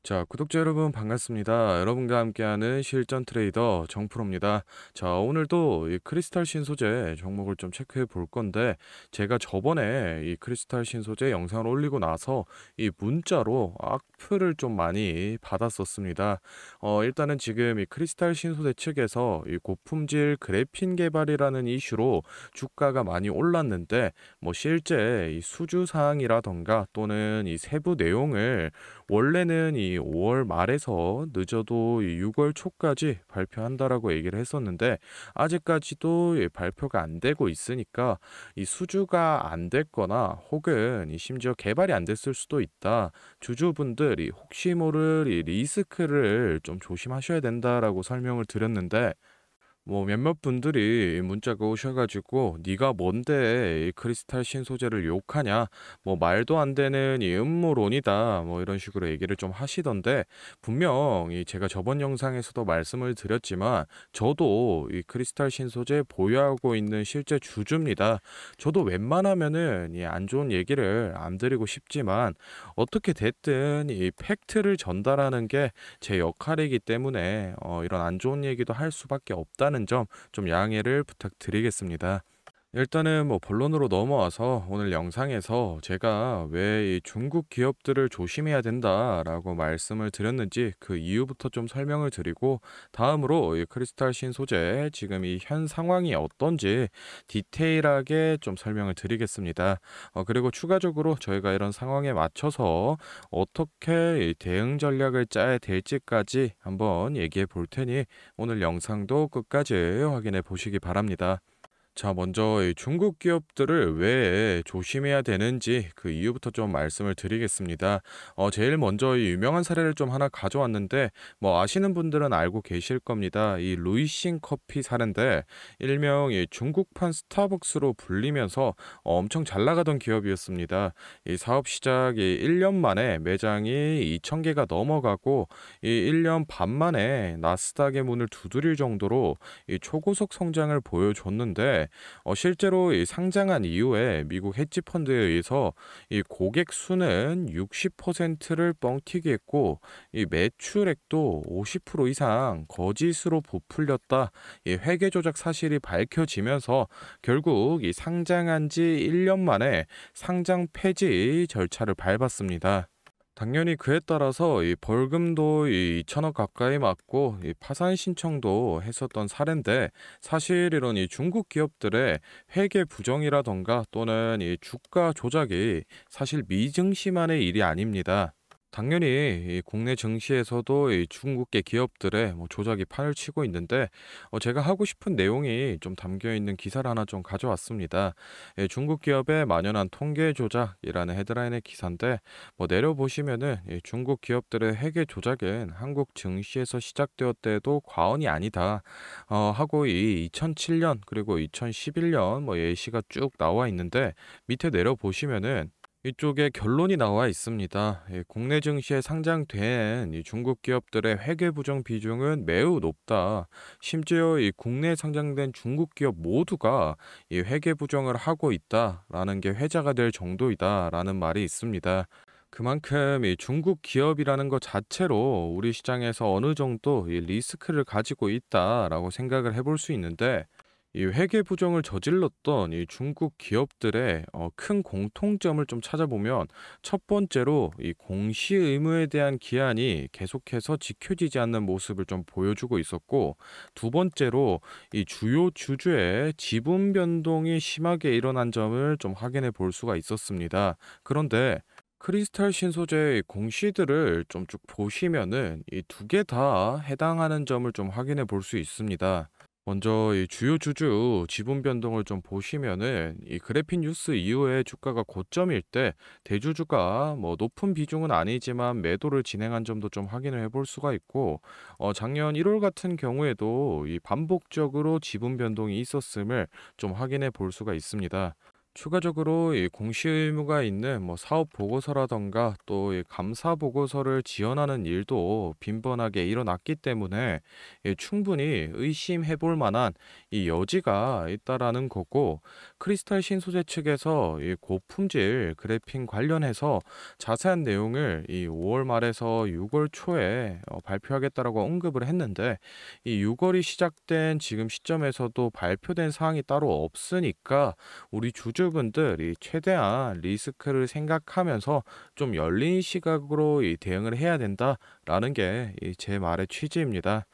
자, 구독자 여러분 반갑습니다. 여러분과 함께하는 실전 트레이더 정프로입니다. 자, 오늘도 이 크리스탈 신소재 종목을 좀 체크해 볼 건데, 제가 저번에 이 크리스탈 신소재 영상을 올리고 나서 이 문자로 악플을 좀 많이 받았었습니다. 일단은 지금 이 크리스탈 신소재 측에서 이 고품질 그래핀 개발이라는 이슈로 주가가 많이 올랐는데, 뭐 실제 이 수주 사항이라던가 또는 이 세부 내용을 원래는 이 5월 말에서 늦어도 이 6월 초까지 발표한다라고 얘기를 했었는데, 아직까지도 이 발표가 안 되고 있으니까 이 수주가 안 됐거나 혹은 이 심지어 개발이 안 됐을 수도 있다. 주주분들이 혹시 모를 이 리스크를 좀 조심하셔야 된다라고 설명을 드렸는데, 뭐 몇몇 분들이 문자가 오셔가지고 네가 뭔데 이 크리스탈 신소재를 욕하냐, 뭐 말도 안 되는 이 음모론이다, 뭐 이런 식으로 얘기를 좀 하시던데, 분명 제가 저번 영상에서도 말씀을 드렸지만 저도 이 크리스탈 신소재 보유하고 있는 실제 주주입니다. 저도 웬만하면은 이 안 좋은 얘기를 안 드리고 싶지만 어떻게 됐든 이 팩트를 전달하는 게 제 역할이기 때문에 이런 안 좋은 얘기도 할 수밖에 없다는 점 좀 양해를 부탁드리겠습니다. 일단은 뭐 본론으로 넘어와서 오늘 영상에서 제가 왜 이 중국 기업들을 조심해야 된다라고 말씀을 드렸는지 그 이유부터 좀 설명을 드리고, 다음으로 이 크리스탈 신소재 지금 이 현 상황이 어떤지 디테일하게 좀 설명을 드리겠습니다. 그리고 추가적으로 저희가 이런 상황에 맞춰서 어떻게 이 대응 전략을 짜야 될지까지 한번 얘기해 볼 테니 오늘 영상도 끝까지 확인해 보시기 바랍니다. 자, 먼저 이 중국 기업들을 왜 조심해야 되는지 그 이유부터 좀 말씀을 드리겠습니다. 제일 먼저 이 유명한 사례를 좀 하나 가져왔는데, 뭐 아시는 분들은 알고 계실 겁니다. 이 루이싱 커피 사례인데, 일명 이 중국판 스타벅스로 불리면서 엄청 잘 나가던 기업이었습니다. 이 사업 시작이 1년 만에 매장이 2,000개가 넘어가고, 이 1년 반 만에 나스닥의 문을 두드릴 정도로 이 초고속 성장을 보여줬는데, 실제로 이 상장한 이후에 미국 헤지 펀드에 의해서 이 고객 수는 60%를 뻥튀기 했고, 이 매출액도 50% 이상 거짓으로 부풀렸다, 이 회계 조작 사실이 밝혀지면서 결국 이 상장한 지 1년 만에 상장 폐지 절차를 밟았습니다. 당연히 그에 따라서 이 벌금도 이 2천억 가까이 맞고 이 파산 신청도 했었던 사례인데, 사실 이런 이 중국 기업들의 회계 부정이라던가 또는 이 주가 조작이 사실 미증시만의 일이 아닙니다. 당연히 이 국내 증시에서도 이 중국계 기업들의 뭐 조작이 판을 치고 있는데, 제가 하고 싶은 내용이 좀 담겨 있는 기사를 하나 좀 가져왔습니다. 중국 기업의 만연한 통계 조작이라는 헤드라인의 기사인데, 뭐 내려보시면은 이 중국 기업들의 회계 조작은 한국 증시에서 시작되었대도 과언이 아니다, 하고 이 2007년 그리고 2011년 뭐 예시가 쭉 나와 있는데, 밑에 내려보시면은 이쪽에 결론이 나와 있습니다. 국내 증시에 상장된 이 중국 기업들의 회계 부정 비중은 매우 높다. 심지어 이 국내에 상장된 중국 기업 모두가 이 회계 부정을 하고 있다라는 게 회자가 될 정도이다라는 말이 있습니다. 그만큼 이 중국 기업이라는 것 자체로 우리 시장에서 어느 정도 이 리스크를 가지고 있다라고 생각을 해볼 수 있는데, 이 회계 부정을 저질렀던 이 중국 기업들의 큰 공통점을 좀 찾아보면, 첫 번째로 이 공시 의무에 대한 기한이 계속해서 지켜지지 않는 모습을 좀 보여주고 있었고, 두 번째로 이 주요 주주의 지분 변동이 심하게 일어난 점을 좀 확인해 볼 수가 있었습니다. 그런데 크리스탈 신소재의 공시들을 좀 쭉 보시면은 이 두 개 다 해당하는 점을 좀 확인해 볼 수 있습니다. 먼저 이 주요 주주 지분 변동을 좀 보시면은, 이 그래핀 뉴스 이후에 주가가 고점일 때 대주주가 뭐 높은 비중은 아니지만 매도를 진행한 점도 좀 확인을 해볼 수가 있고, 작년 1월 같은 경우에도 이 반복적으로 지분 변동이 있었음을 좀 확인해 볼 수가 있습니다. 추가적으로 이 공시 의무가 있는 뭐 사업 보고서라던가 또 이 감사 보고서를 지원하는 일도 빈번하게 일어났기 때문에 충분히 의심해 볼 만한 이 여지가 있다라는 거고, 크리스탈 신소재 측에서 이 고품질 그래핀 관련해서 자세한 내용을 이 5월 말에서 6월 초에 발표하겠다라고 언급을 했는데, 이 6월이 시작된 지금 시점에서도 발표된 사항이 따로 없으니까 우리 주주분들이 최대한 리스크를 생각하면서 좀 열린 시각으로 이 대응을 해야 된다라는 게 제 말의 취지입니다.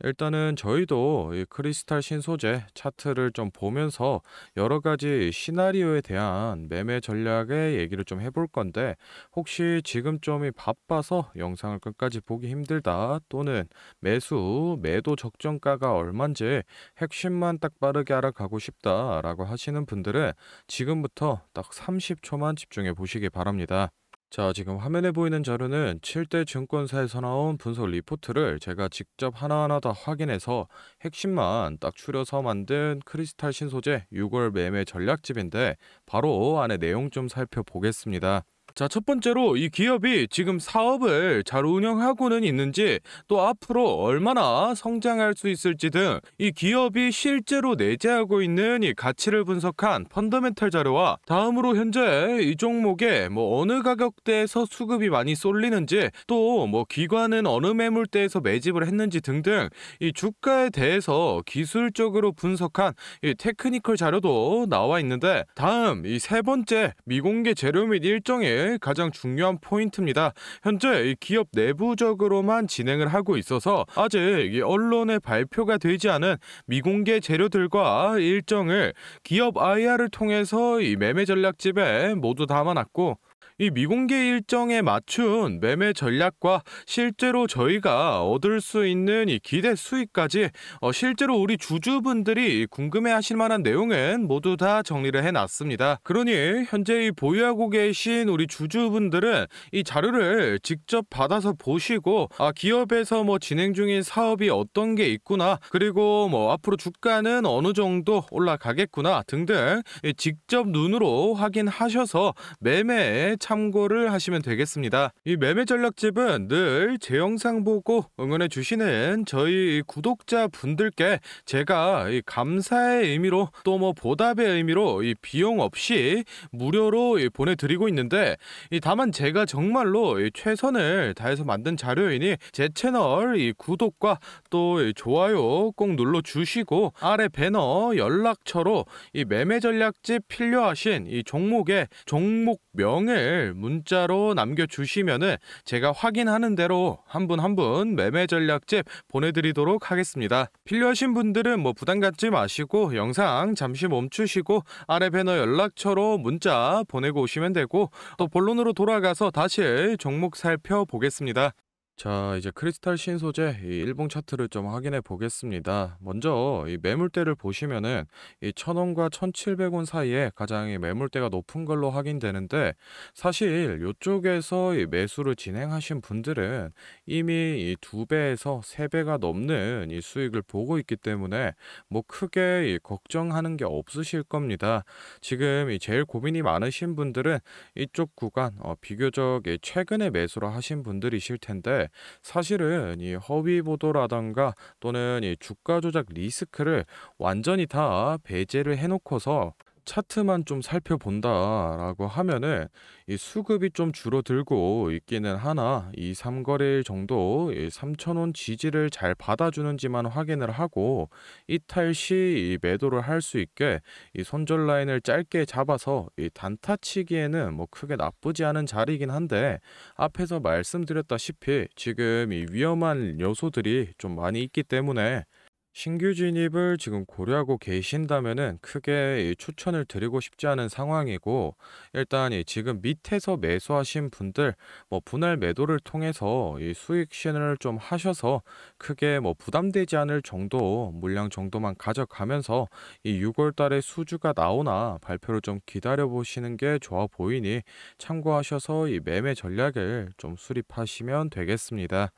일단은 저희도 이 크리스탈 신소재 차트를 좀 보면서 여러 가지 시나리오에 대한 매매 전략의 얘기를 좀 해볼 건데, 혹시 지금 좀이 바빠서 영상을 끝까지 보기 힘들다, 또는 매도 적정가가 얼만지 핵심만 딱 빠르게 알아가고 싶다라고 하시는 분들은 지금부터 딱 30초만 집중해 보시기 바랍니다. 자, 지금 화면에 보이는 자료는 7대 증권사에서 나온 분석 리포트를 제가 직접 하나하나 다 확인해서 핵심만 딱 추려서 만든 크리스탈 신소재 6월 매매 전략집인데, 바로 안에 내용 좀 살펴보겠습니다. 자, 첫 번째로 이 기업이 지금 사업을 잘 운영하고는 있는지, 또 앞으로 얼마나 성장할 수 있을지 등 이 기업이 실제로 내재하고 있는 이 가치를 분석한 펀더멘탈 자료와, 다음으로 현재 이 종목에 어느 가격대에서 수급이 많이 쏠리는지, 또 기관은 어느 매물대에서 매집을 했는지 등등 이 주가에 대해서 기술적으로 분석한 이 테크니컬 자료도 나와 있는데, 다음 이 세 번째 미공개 재료 및 일정의 가장 중요한 포인트입니다. 현재 이 기업 내부적으로만 진행을 하고 있어서 아직 이 언론에 발표가 되지 않은 미공개 재료들과 일정을 기업 IR을 통해서 이 매매 전략집에 모두 담아놨고, 이 미공개 일정에 맞춘 매매 전략과 실제로 저희가 얻을 수 있는 이 기대 수익까지 실제로 우리 주주분들이 궁금해하실 만한 내용은 모두 다 정리를 해놨습니다. 그러니 현재 이 보유하고 계신 우리 주주분들은 이 자료를 직접 받아서 보시고, 기업에서 진행 중인 사업이 어떤 게 있구나, 그리고 앞으로 주가는 어느 정도 올라가겠구나 등등 직접 눈으로 확인하셔서 매매에 참고를 하시면 되겠습니다. 이 매매 전략집은 늘 제 영상 보고 응원해 주시는 저희 구독자 분들께 제가 이 감사의 의미로, 또 보답의 의미로 이 비용 없이 무료로 보내드리고 있는데, 다만 제가 정말로 최선을 다해서 만든 자료이니 제 채널 이 구독과 또 좋아요 꼭 눌러 주시고, 아래 배너 연락처로 이 매매 전략집 필요하신 이 종목의 종목명을 문자로 남겨주시면은 제가 확인하는 대로 한 분 한 분 매매 전략집 보내드리도록 하겠습니다. 필요하신 분들은 부담 갖지 마시고 영상 잠시 멈추시고 아래 배너 연락처로 문자 보내고 오시면 되고, 또 본론으로 돌아가서 다시 종목 살펴보겠습니다. 자, 이제 크리스탈 신소재 이 일봉 차트를 좀 확인해 보겠습니다. 먼저 이 매물대를 보시면은 이 1,000원과 1,700원 사이에 가장 이 매물대가 높은 걸로 확인되는데, 사실 이쪽에서 이 매수를 진행하신 분들은 이미 이 2배에서 3배가 넘는 이 수익을 보고 있기 때문에 크게 이 걱정하는 게 없으실 겁니다. 지금 이 제일 고민이 많으신 분들은 이쪽 구간 비교적 최근에 매수를 하신 분들이실 텐데, 사실은 이 허위 보도라던가 또는 이 주가 조작 리스크를 완전히 다 배제를 해놓고서 차트만 좀 살펴본다라고 하면은 이 수급이 좀 줄어들고 있기는 하나, 2, 3거래일 정도 이 3,000원 지지를 잘 받아주는지만 확인을 하고, 이탈 시 이 매도를 할 수 있게 이 손절 라인을 짧게 잡아서 이 단타 치기에는 크게 나쁘지 않은 자리이긴 한데, 앞에서 말씀드렸다시피 지금 이 위험한 요소들이 좀 많이 있기 때문에 신규 진입을 지금 고려하고 계신다면은 크게 이 추천을 드리고 싶지 않은 상황이고, 일단 이 지금 밑에서 매수하신 분들 분할 매도를 통해서 이 수익 실현을 좀 하셔서 크게 부담되지 않을 정도 물량 정도만 가져가면서 이 6월 달에 수주가 나오나 발표를 좀 기다려 보시는 게 좋아 보이니 참고하셔서 이 매매 전략을 좀 수립하시면 되겠습니다.